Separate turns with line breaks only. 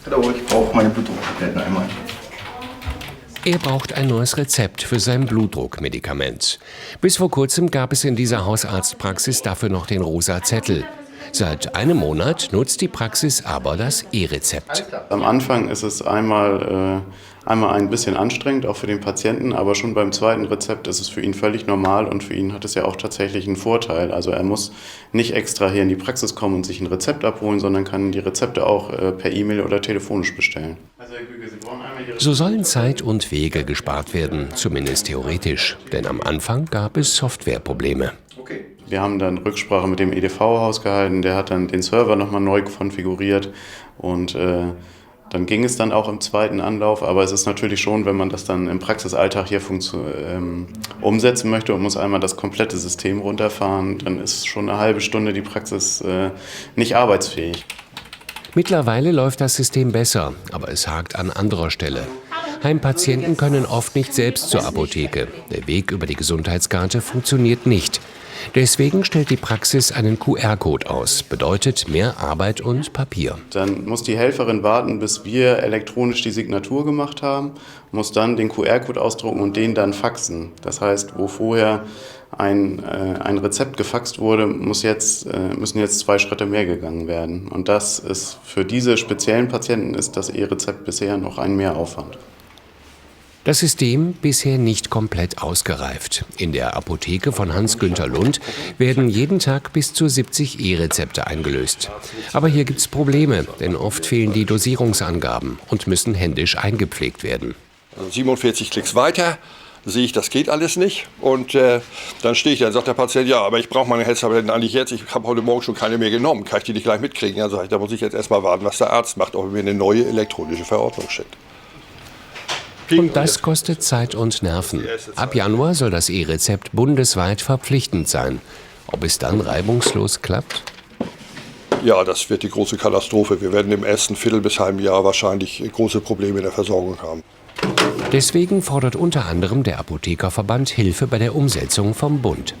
Hallo, ich brauche meine Blutdrucktabletten einmal.
Er braucht ein neues Rezept für sein Blutdruckmedikament. Bis vor kurzem gab es in dieser Hausarztpraxis dafür noch den rosa Zettel. Seit einem Monat nutzt die Praxis aber das E-Rezept.
Am Anfang ist es einmal ein bisschen anstrengend, auch für den Patienten, aber schon beim zweiten Rezept ist es für ihn völlig normal und für ihn hat es ja auch tatsächlich einen Vorteil. Also er muss nicht extra hier in die Praxis kommen und sich ein Rezept abholen, sondern kann die Rezepte auch per E-Mail oder telefonisch bestellen.
So sollen Zeit und Wege gespart werden, zumindest theoretisch. Denn am Anfang gab es Softwareprobleme.
Wir haben dann Rücksprache mit dem EDV-Haus gehalten, der hat dann den Server nochmal neu konfiguriert und dann ging es dann auch im zweiten Anlauf, aber es ist natürlich schon, wenn man das dann im Praxisalltag hier umsetzen möchte und muss einmal das komplette System runterfahren, dann ist schon eine halbe Stunde die Praxis nicht arbeitsfähig.
Mittlerweile läuft das System besser, aber es hakt an anderer Stelle. Heimpatienten können oft nicht selbst zur Apotheke. Der Weg über die Gesundheitskarte funktioniert nicht. Deswegen stellt die Praxis einen QR-Code aus. Bedeutet mehr Arbeit und Papier.
Dann muss die Helferin warten, bis wir elektronisch die Signatur gemacht haben, muss dann den QR-Code ausdrucken und den dann faxen. Das heißt, wo vorher ein Rezept gefaxt wurde, müssen jetzt 2 Schritte mehr gegangen werden. Und das ist für diese speziellen Patienten ist das E-Rezept bisher noch ein Mehraufwand.
Das System bisher nicht komplett ausgereift. In der Apotheke von Hans-Günther Lund werden jeden Tag bis zu 70 E-Rezepte eingelöst. Aber hier gibt es Probleme, denn oft fehlen die Dosierungsangaben und müssen händisch eingepflegt werden.
47 Klicks weiter, sehe ich, das geht alles nicht. Und dann stehe ich da und sagt der Patient, ja, aber ich brauche meine Herztabletten eigentlich jetzt. Ich habe heute Morgen schon keine mehr genommen. Kann ich die nicht gleich mitkriegen? Ja, sage ich, da muss ich jetzt erstmal warten, was der Arzt macht, ob er mir eine neue elektronische Verordnung schickt.
Und das kostet Zeit und Nerven. Ab Januar soll das E-Rezept bundesweit verpflichtend sein. Ob es dann reibungslos klappt?
Ja, das wird die große Katastrophe. Wir werden im ersten Viertel bis halben Jahr wahrscheinlich große Probleme in der Versorgung haben.
Deswegen fordert unter anderem der Apothekerverband Hilfe bei der Umsetzung vom Bund.